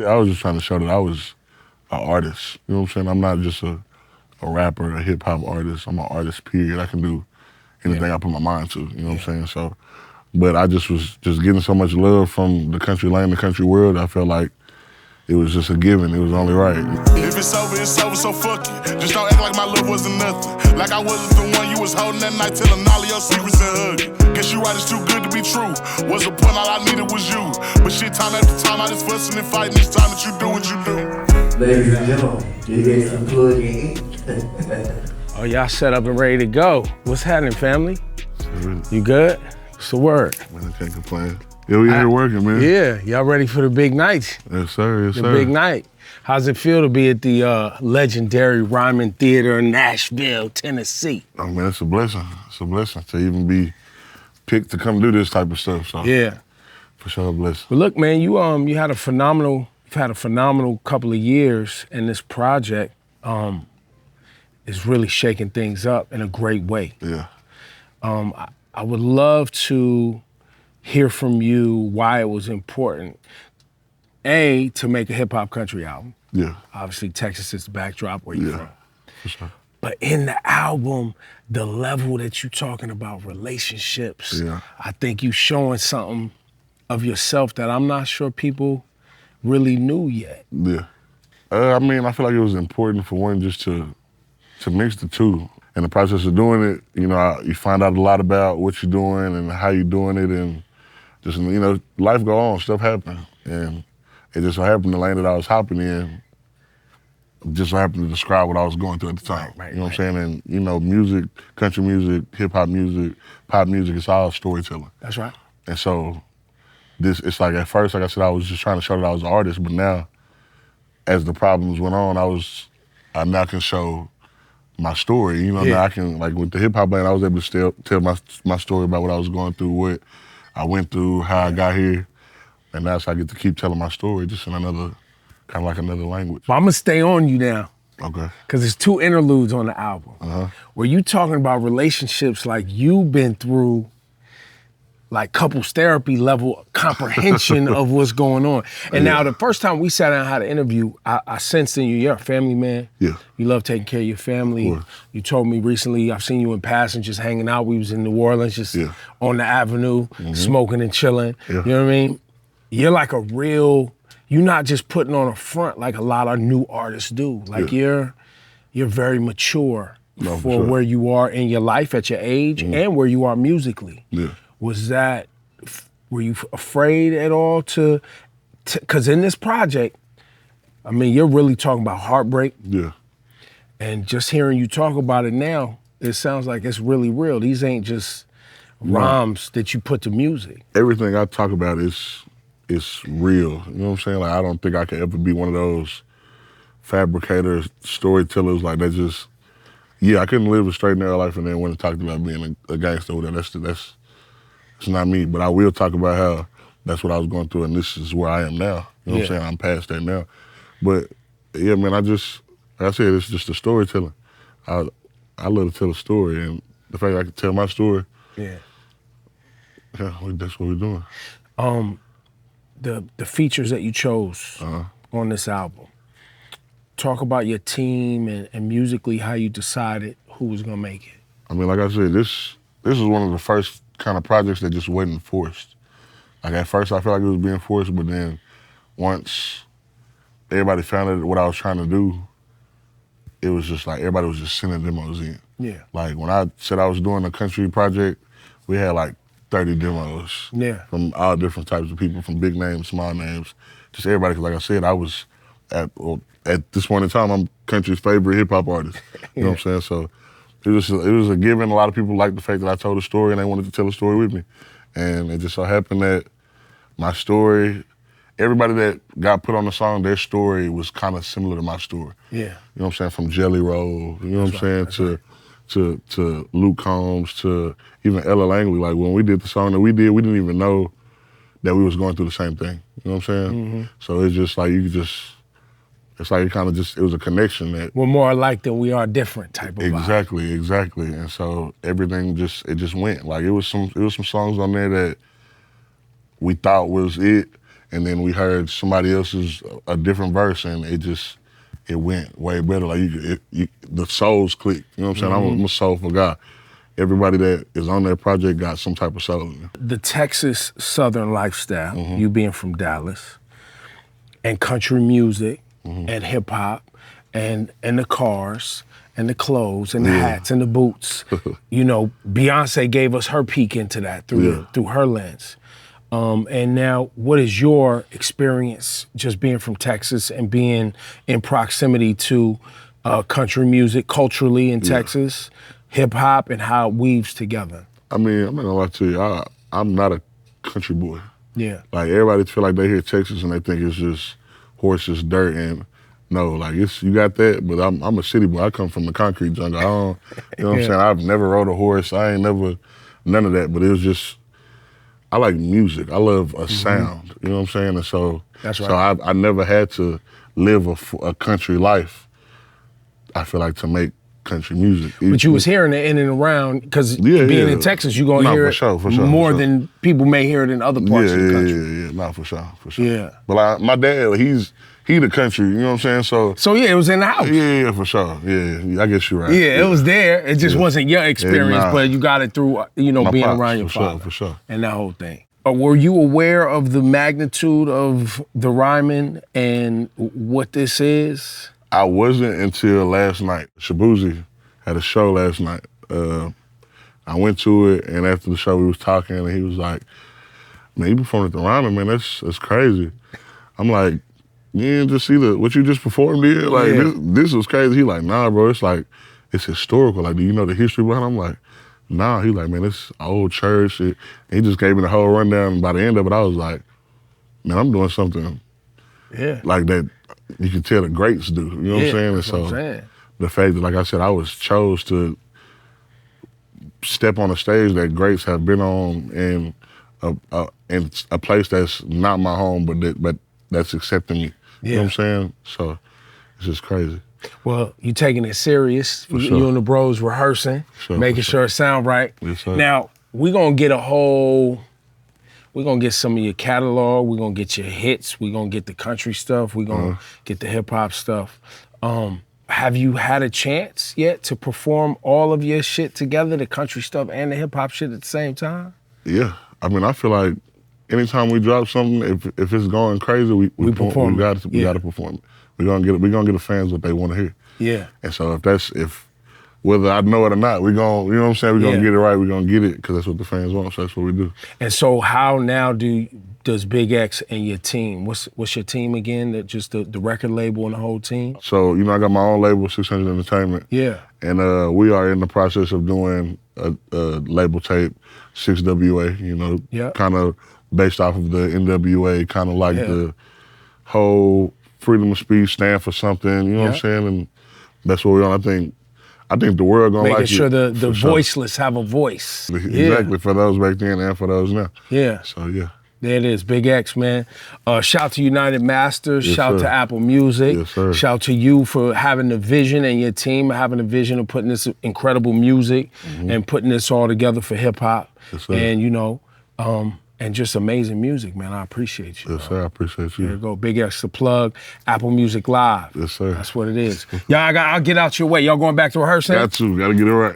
I was just trying to show that I was an artist. You know what I'm saying? I'm not just a rapper, a hip hop artist. I'm an artist, period. I can do anything I put my mind to. You know what I'm saying? So, but I just was just getting so much love from the country lane, the country world. I felt like it was just a given. It was only right. If it's over, so fuck it. Just don't act like my love wasn't nothing. Like I wasn't the one you was holding that night, telling all of your secrets and hugging. Guess you right, it's too good to be true. Was the point, all I needed was you. But shit, time after time, I just fussing and fighting each time that you do what you do. Ladies and gentlemen, BigXthaPlug in. Oh, y'all set up and ready to go. What's happening, family? You good? What's the word? Man, I can't complain. Yeah, we here working, man. Yeah, y'all ready for the big night? Yes, sir, yes, the sir. The big night. How's it feel to be at the legendary Ryman Theater in Nashville, Tennessee? Oh, man, it's a blessing. It's a blessing to even be picked to come do this type of stuff. So yeah, for sure, a blessing. But look, man, you had a phenomenal couple of years, and this project is really shaking things up in a great way. Yeah. I would love to hear from you why it was important, A, to make a hip hop country album. Yeah. Obviously, Texas is the backdrop where you're from. For sure. But in the album, the level that you're talking about relationships, I think you showing something of yourself that I'm not sure people really knew yet. Yeah. I mean, I feel like it was important for one just to mix the two. In the process of doing it, you know, you find out a lot about what you're doing and how you're doing it, and just, you know, life go on, stuff happen. And it just so happened the lane that I was hopping in just so happened to describe what I was going through at the time. Right, you know what I'm saying? And, you know, music, country music, hip hop music, pop music, it's all storytelling. That's right. And so it's like at first, like I said, I was just trying to show that I was an artist, but now as the problems went on, I now can show my story. You know, now I can, like with the hip hop band, I was able to still tell my story about what I was going through, what I went through, how I got here. And now so I get to keep telling my story just in another, kind of like another language. But I'm gonna stay on you now. Okay. Because there's two interludes on the album. Where you talking about relationships like you've been through like couples therapy level comprehension of what's going on. And now the first time we sat down and had an interview, I sensed in you, you're a family man. Yeah. You love taking care of your family. You told me recently, I've seen you in passing, just hanging out. We was in New Orleans, just on the avenue, smoking and chilling. You know what I mean? You're like a real, you're not just putting on a front like a lot of new artists do. Like you're very mature for where you are in your life at your age and where you are musically. Yeah. Were you afraid at all to, cause in this project, I mean, you're really talking about heartbreak. Yeah. And just hearing you talk about it now, it sounds like it's really real. These ain't just rhymes that you put to music. Everything I talk about is real. You know what I'm saying? Like, I don't think I could ever be one of those fabricators, storytellers like that. Just, I couldn't live a straight and narrow life and then went and talked about being a gangster with that. That's not me. But I will talk about how that's what I was going through and this is where I am now. You know what I'm saying? I'm past that now. But yeah, man, like I said, it's just a storytelling. I love to tell a story, and the fact I can tell my story, that's what we're doing. The features that you chose on this album, talk about your team and musically how you decided who was gonna make it. I mean, like I said, this is one of the first kind of projects that just wasn't forced. Like at first I felt like it was being forced, but then once everybody found out what I was trying to do, it was just like everybody was just sending demos in. Yeah. Like when I said I was doing a country project, we had like 30 demos from all different types of people, from big names, small names, just everybody. Cause like I said, I was at this point in time, I'm country's favorite hip hop artist. You know what I'm saying? So it was a given. A lot of people liked the fact that I told a story and they wanted to tell a story with me. And it just so happened that my story, everybody that got put on the song, their story was kind of similar to my story. Yeah. You know what I'm saying? From Jelly Roll, you know what I'm saying? To Luke Combs, to even Ella Langley. Like when we did the song that we did, we didn't even know that we was going through the same thing. You know what I'm saying? So it's just like it's like it was a connection that we're more alike than we are different type of vibe. Exactly. And so everything just went. Like it was some songs on there that we thought was it, and then we heard somebody else's a different verse, and it went way better. Like the souls clicked. You know what I'm saying? I'm a soulful guy. Everybody that is on that project got some type of soul in them. The Texas Southern lifestyle, you being from Dallas, and country music, and hip hop, and the cars, and the clothes, and the hats, and the boots. You know, Beyonce gave us her peek into that through her lens. And now, what is your experience just being from Texas and being in proximity to country music culturally in Texas, hip hop, and how it weaves together? I mean, I'm not gonna lie to you. I'm not a country boy. Yeah. Like everybody feel like they hear Texas and they think it's just horses, dirt, and no, like you got that, but I'm a city boy. I come from the concrete jungle. I don't, you know what I'm saying? I've never rode a horse. I ain't never none of that. But it was just, I like music. I love a sound. You know what I'm saying? And so, That's right. So I never had to live a country life. I feel like to make country music. But you was hearing it in and around, because being in Texas, you're going to hear it more than people may hear it in other parts of the country. Yeah, no, for sure. Yeah. But my dad, he the country, you know what I'm saying? So yeah, it was in the house. Yeah, for sure. Yeah, I guess you're right. Yeah, it was there. It just wasn't your experience, but you got it through, being pops, around your father. For sure. And that whole thing. Were you aware of the magnitude of the Ryman and what this is? I wasn't until last night. Shabuzi had a show last night. I went to it, and after the show, we was talking, and he was like, "Man, you performed at the Ryman, man. That's crazy." I'm like, "You didn't just see what you just performed here? Like, this was crazy." He like, "Nah, bro. It's like it's historical. Like, do you know the history behind it?" I'm like, "Nah." He like, "Man, it's old church." He just gave me the whole rundown. And by the end of it, I was like, "Man, I'm doing something like that. You can tell the greats do." You know what I'm saying? And so the fact that, like I said, I was chose to step on a stage that greats have been on in a place that's not my home, but that's accepting me. You know what I'm saying? So it's just crazy. Well, you taking it serious. You and the bros rehearsing, making sure it sound right. Yes, sir. Now, we're going to get some of your catalog. We're going to get your hits. We're going to get the country stuff. We're going to get the hip hop stuff. Have you had a chance yet to perform all of your shit together, the country stuff and the hip hop shit at the same time? Yeah. I mean, I feel like anytime we drop something, if it's going crazy, we perform. We got to perform it. We're gonna get the fans what they want to hear. Yeah. And so if whether I know it or not, you know what I'm saying, we're gonna get it right. We're gonna get it because that's what the fans want. So that's what we do. And so how now does Big X and your team? What's your team again? Just the record label and the whole team? So I got my own label, 600 Entertainment. Yeah. And we are in the process of doing a label tape, 6WA. Kind of based off of the NWA, kind of like the whole freedom of speech stand for something. You know what I'm saying? And that's what we're on. I think the world gonna like it. Making sure the voiceless have a voice. Exactly, for those back then and for those now. Yeah. So yeah. There it is, Big X, man. Shout to United Masters, shout to Apple Music. Yes, sir. Shout to you for having the vision and your team having the vision of putting this incredible music and putting this all together for hip hop. Yes, sir. And and just amazing music, man. I appreciate you. Yes, sir. I appreciate you. There you go. BigXthaPlug, Apple Music Live. Yes, sir. That's what it is. Y'all, I'll get out your way. Y'all going back to rehearsing? Got to get it right.